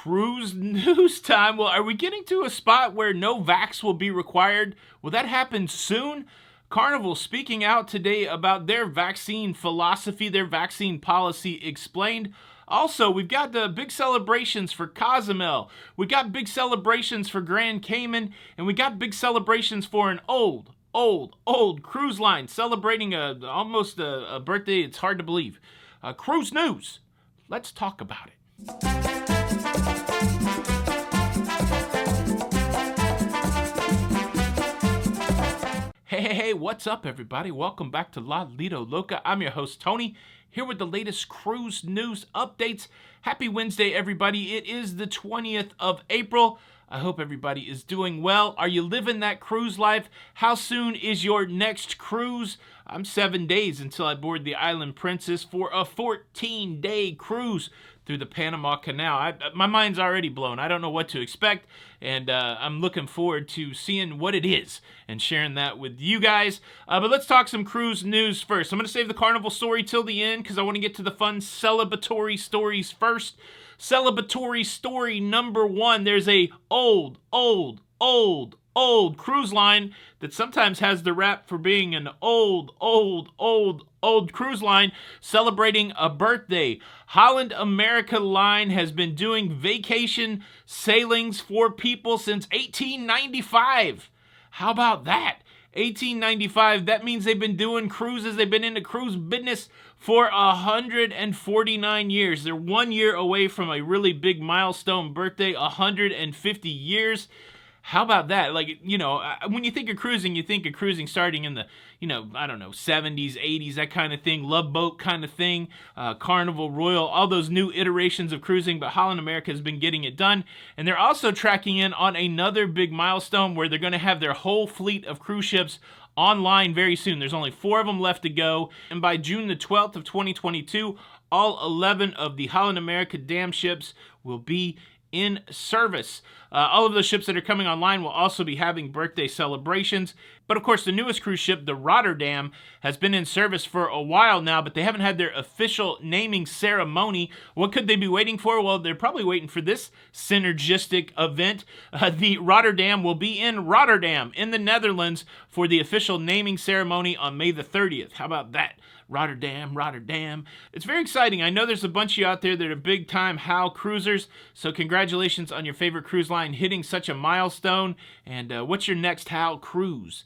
Cruise news time. Well, are we getting to a spot where no vax will be required? Will that happen soon? Carnival speaking out today about their vaccine philosophy, their vaccine policy explained. Also, we've got the big celebrations for Cozumel. We got big celebrations for Grand Cayman, and we got big celebrations for an old cruise line celebrating almost a birthday. It's hard to believe. Cruise news. Let's talk about it. Hey, what's up, everybody? Welcome back to Lido, Loca. I'm your host, Tony, here with the latest cruise news updates. Happy Wednesday, everybody. It is the 20th of April. I hope everybody is doing well. Are you living that cruise life? How soon is your next cruise? I'm 7 days until I board the Island Princess for a 14-day cruise through the Panama Canal. My mind's already blown. I don't know what to expect, and I'm looking forward to seeing what it is and sharing that with you guys. But let's talk some cruise news first. I'm going to save the Carnival story till the end because I want to get to the fun celebratory stories first. Celebratory story number one. There's a old cruise line that sometimes has the rap for being an old cruise line celebrating a birthday. Holland America line has been doing vacation sailings for people since 1895. How about that? 1895, that means they've been doing cruises. They've been in the cruise business for 149 years. They're 1 year away from a really big milestone birthday, 150 years. How about that? Like, you know, when you think of cruising starting in the, 70s, 80s, that kind of thing, Love Boat kind of thing, Carnival, Royal, all those new iterations of cruising, but Holland America has been getting it done. And they're also tracking in on another big milestone where they're going to have their whole fleet of cruise ships online very soon. There's only 4 of them left to go. And by June the 12th of 2022, all 11 of the Holland America dam ships will be in service. All of the ships that are coming online will also be having birthday celebrations. But of course, the newest cruise ship, the Rotterdam, has been in service for a while now, but they haven't had their official naming ceremony. What could they be waiting for? Well, they're probably waiting for this synergistic event. The Rotterdam will be in Rotterdam in the Netherlands for the official naming ceremony on May the 30th. How about that? Rotterdam. It's very exciting. I know there's a bunch of you out there that are big-time HAL cruisers, so congratulations on your favorite cruise line hitting such a milestone. And what's your next HAL cruise?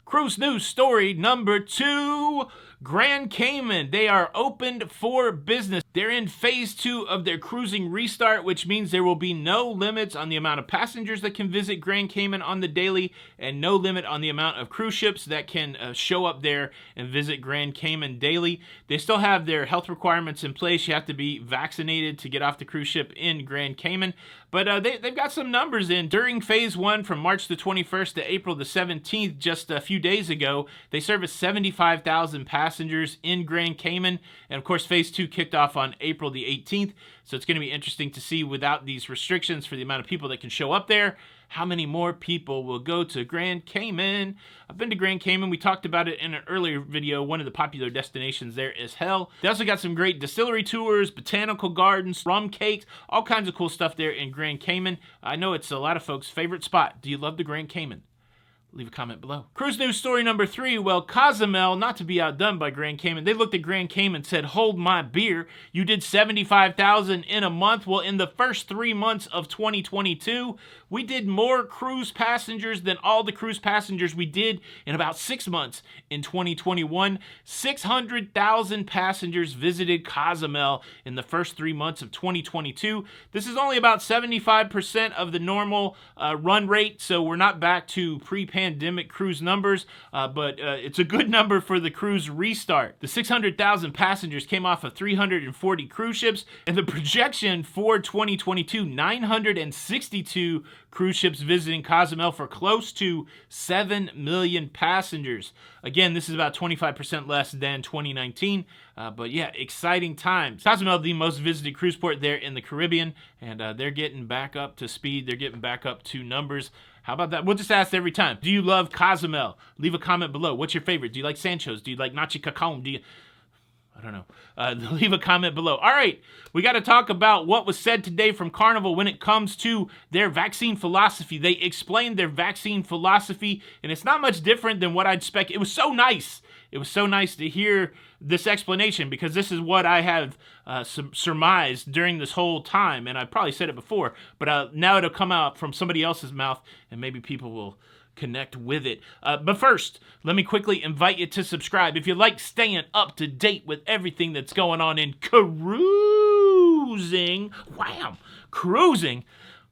Cruise news story number 2, Grand Cayman. They are opened for business. They're in phase 2 of their cruising restart, which means there will be no limits on the amount of passengers that can visit Grand Cayman on the daily and no limit on the amount of cruise ships that can show up there and visit Grand Cayman daily. They still have their health requirements in place. You have to be vaccinated to get off the cruise ship in Grand Cayman. But they've got some numbers in. During phase 1 from March the 21st to April the 17th, just a few days ago, they serviced 75,000 passengers in Grand Cayman. And of course, phase 2 kicked off on April the 18th. So it's going to be interesting to see, without these restrictions for the amount of people that can show up there, how many more people will go to Grand Cayman. I've been to Grand Cayman. We talked about it in an earlier video. One of the popular destinations there is HAL. They also got some great distillery tours, botanical gardens, rum cakes, all kinds of cool stuff there in Grand Cayman. I know it's a lot of folks' favorite spot. Do you love the Grand Cayman? Leave a comment below. Cruise news story number 3. Well, Cozumel, not to be outdone by Grand Cayman, they looked at Grand Cayman and said, hold my beer. You did 75,000 in a month. Well, in the first 3 months of 2022, we did more cruise passengers than all the cruise passengers we did in about 6 months in 2021. 600,000 passengers visited Cozumel in the first 3 months of 2022. This is only about 75% of the normal run rate, so we're not back to pre-pandemic cruise numbers, but it's a good number for the cruise restart. The 600,000 passengers came off of 340 cruise ships, and the projection for 2022, 962 cruise ships visiting Cozumel for close to 7 million passengers. Again, this is about 25% less than 2019, but yeah, exciting times. Cozumel, the most visited cruise port there in the Caribbean, and they're getting back up to speed. They're getting back up to numbers. How about that? We'll just ask every time. Do you love Cozumel? Leave a comment below. What's your favorite? Do you like Sancho's? Do you like Nachi Cacon? I don't know. Leave a comment below. All right, we got to talk about what was said today from Carnival when it comes to their vaccine philosophy. They explained their vaccine philosophy, and it's not much different than what I'd expect. It was so nice. It was so nice to hear this explanation, because this is what I have surmised during this whole time, and I probably said it before, but now it'll come out from somebody else's mouth, and maybe people will connect with it. But first, let me quickly invite you to subscribe if you like staying up to date with everything that's going on in cruising. Wham! Cruising.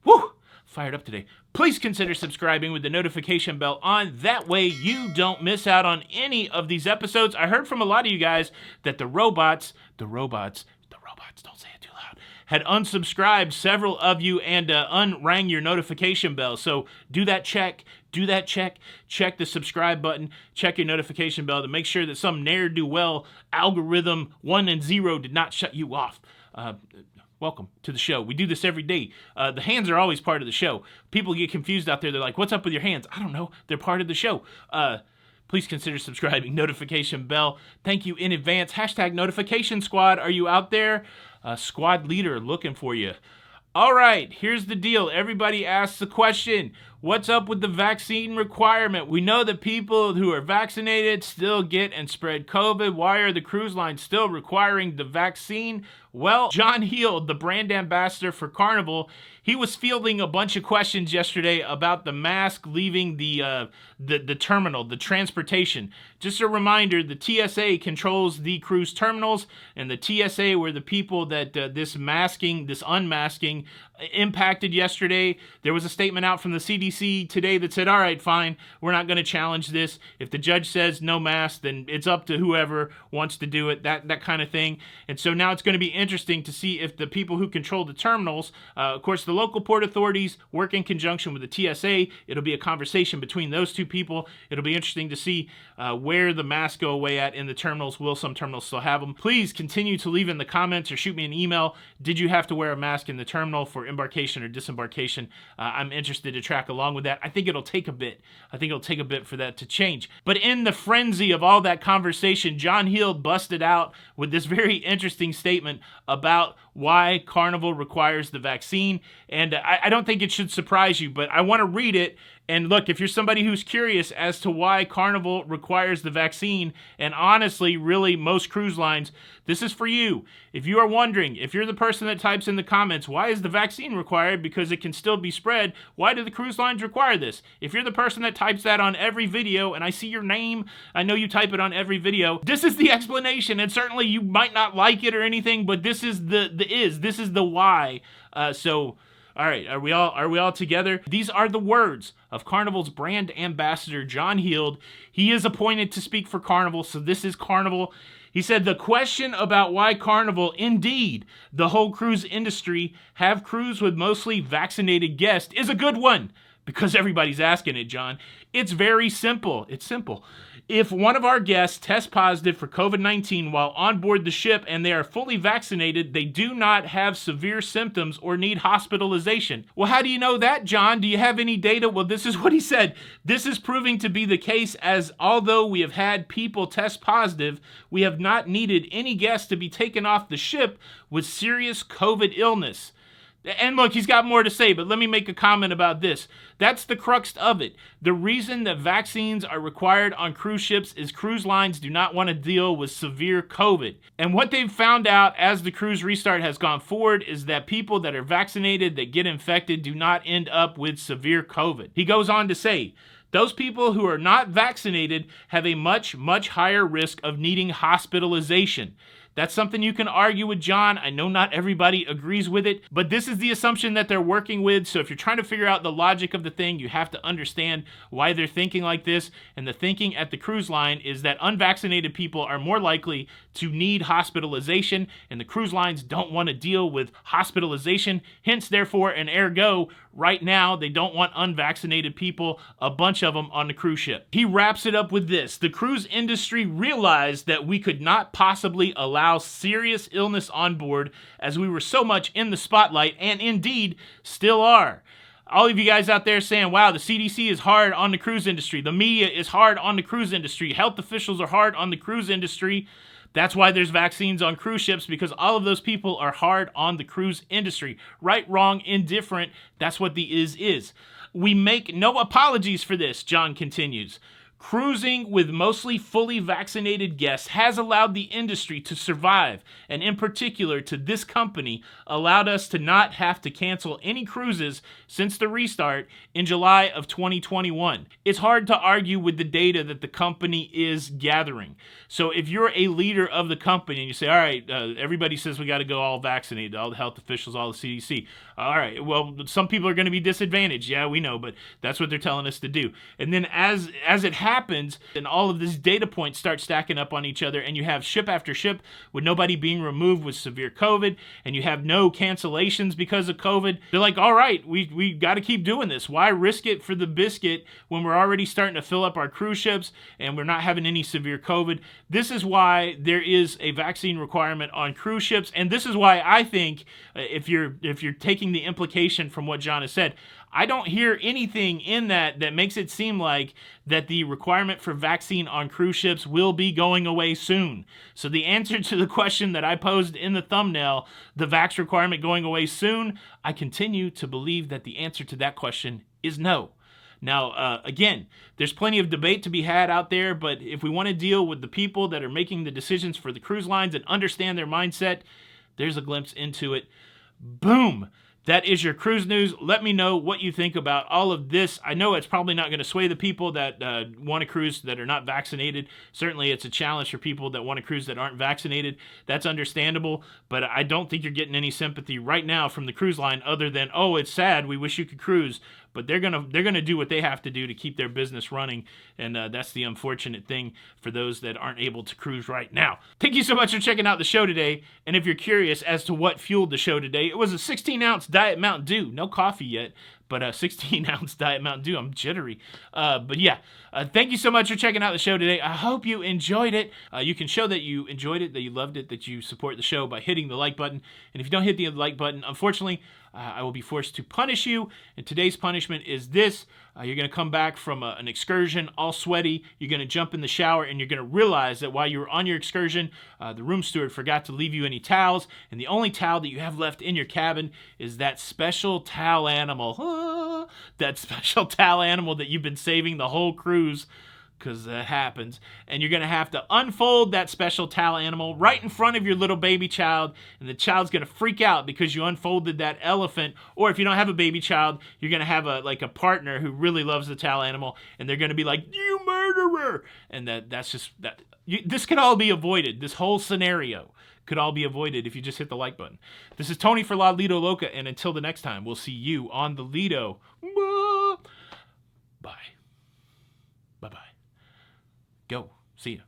Woo! Fired up today. Please consider subscribing with the notification bell on. That way you don't miss out on any of these episodes. I heard from a lot of you guys that the robots, don't say it too loud, had unsubscribed several of you and unrang your notification bell. So do that check the subscribe button, check your notification bell to make sure that some ne'er-do-well algorithm 1 and 0 did not shut you off. Welcome to the show. We do this every day. The hands are always part of the show. People get confused out there. They're like, what's up with your hands? I don't know. They're part of the show. Please consider subscribing. Notification bell. Thank you in advance. Hashtag notification squad. Are you out there? Squad leader looking for you. All right, here's the deal. Everybody asks the question, what's up with the vaccine requirement? We know that people who are vaccinated still get and spread COVID. Why are the cruise lines still requiring the vaccine? Well, John Heald, the brand ambassador for Carnival, he was fielding a bunch of questions yesterday about the mask leaving the terminal, the transportation. Just a reminder, the TSA controls the cruise terminals, and the TSA were the people that this unmasking impacted yesterday. There was a statement out from the CDC today that said, all right, fine, we're not going to challenge this. If the judge says no mask, then it's up to whoever wants to do it, that kind of thing. And so now it's going to be interesting to see if the people who control the terminals, of course, the local port authorities work in conjunction with the TSA. It'll be a conversation between those two people. It'll be interesting to see where the masks go away at in the terminals. Will some terminals still have them? Please continue to leave in the comments or shoot me an email. Did you have to wear a mask in the terminal for embarkation or disembarkation? I'm interested to track along with that. I think it'll take a bit. For that to change. But in the frenzy of all that conversation, John Heald busted out with this very interesting statement about why Carnival requires the vaccine. And I don't think it should surprise you, but I want to read it. And look, if you're somebody who's curious as to why Carnival requires the vaccine, and honestly, really, most cruise lines, this is for you. If you are wondering, if you're the person that types in the comments, why is the vaccine required? Because it can still be spread. Why do the cruise lines require this? If you're the person that types that on every video, and I see your name, I know you type it on every video, this is the explanation. And certainly you might not like it or anything, but this is this is the why. All right, are we all together? These are the words of Carnival's brand ambassador, John Heald. He is appointed to speak for Carnival, so this is Carnival. He said, the question about why Carnival, indeed, the whole cruise industry, have crews with mostly vaccinated guests is a good one, because everybody's asking it, John. It's very simple. It's simple. If one of our guests tests positive for COVID-19 while on board the ship and they are fully vaccinated, they do not have severe symptoms or need hospitalization. Well, how do you know that, John? Do you have any data? Well, this is what he said. This is proving to be the case, as although we have had people test positive, we have not needed any guests to be taken off the ship with serious COVID illness. And look, he's got more to say, but let me make a comment about this. That's the crux of it. The reason that vaccines are required on cruise ships is cruise lines do not want to deal with severe COVID. And what they've found out as the cruise restart has gone forward is that people that are vaccinated that get infected do not end up with severe COVID. He goes on to say, those people who are not vaccinated have a much, much higher risk of needing hospitalization. That's something you can argue with, John. I know not everybody agrees with it, but this is the assumption that they're working with. So if you're trying to figure out the logic of the thing, you have to understand why they're thinking like this. And the thinking at the cruise line is that unvaccinated people are more likely to need hospitalization, and the cruise lines don't want to deal with hospitalization. Hence, therefore, and ergo, right now, they don't want unvaccinated people, a bunch of them on the cruise ship. He wraps it up with this. The cruise industry realized that we could not possibly allow serious illness on board, as we were so much in the spotlight, and indeed still are. All of you guys out there saying, wow, the CDC is hard on the cruise industry. The media is hard on the cruise industry. Health officials are hard on the cruise industry. That's why there's vaccines on cruise ships, because all of those people are hard on the cruise industry. Right, wrong, indifferent, that's what the is. We make no apologies for this, John continues. Cruising with mostly fully vaccinated guests has allowed the industry to survive, and in particular to this company, allowed us to not have to cancel any cruises since the restart in July of 2021. It's hard to argue with the data that the company is gathering. So if you're a leader of the company and you say, all right, everybody says we got to go all vaccinated, all the health officials, all the CDC. All right, well, some people are going to be disadvantaged. Yeah, we know, but that's what they're telling us to do. And then as it happens, and all of these data points start stacking up on each other, and you have ship after ship with nobody being removed with severe COVID, and you have no cancellations because of COVID. They're like, all right, we got to keep doing this. Why risk it for the biscuit when we're already starting to fill up our cruise ships and we're not having any severe COVID? This is why there is a vaccine requirement on cruise ships, and this is why I think if you're taking the implication from what John has said, I don't hear anything in that makes it seem like that the requirement for vaccine on cruise ships will be going away soon. So the answer to the question that I posed in the thumbnail, the vax requirement going away soon, I continue to believe that the answer to that question is no. Now, again, there's plenty of debate to be had out there, but if we want to deal with the people that are making the decisions for the cruise lines and understand their mindset, there's a glimpse into it. Boom! That is your cruise news. Let me know what you think about all of this. I know it's probably not going to sway the people that want to cruise that are not vaccinated. Certainly, it's a challenge for people that want to cruise that aren't vaccinated. That's understandable, but I don't think you're getting any sympathy right now from the cruise line other than, oh, it's sad, we wish you could cruise. But they're gonna do what they have to do to keep their business running, and that's the unfortunate thing for those that aren't able to cruise right now. Thank you so much for checking out the show today, and if you're curious as to what fueled the show today, it was a 16-ounce Diet Mountain Dew. No coffee yet, but a 16-ounce Diet Mountain Dew. I'm jittery. But yeah, thank you so much for checking out the show today. I hope you enjoyed it. You can show that you enjoyed it, that you loved it, that you support the show by hitting the like button. And if you don't hit the like button, unfortunately, I will be forced to punish you. And today's punishment is this. You're going to come back from an excursion all sweaty. You're going to jump in the shower, and you're going to realize that while you were on your excursion, the room steward forgot to leave you any towels. And the only towel that you have left in your cabin is that special towel animal. That special towel animal that you've been saving the whole cruise, because that happens. And you're going to have to unfold that special towel animal right in front of your little baby child, and the child's going to freak out because you unfolded that elephant. Or if you don't have a baby child, you're going to have a partner who really loves the towel animal, and they're going to be like, you murderer! And that's just that. This could all be avoided. This whole scenario could all be avoided if you just hit the like button. This is Tony for Lido, Loca, and until the next time, we'll see you on the Lido. Bye. Bye-bye. Go. See ya.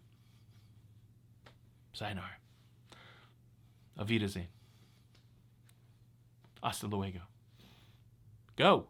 Sayonara. Auf Wiedersehen. Hasta luego. Go.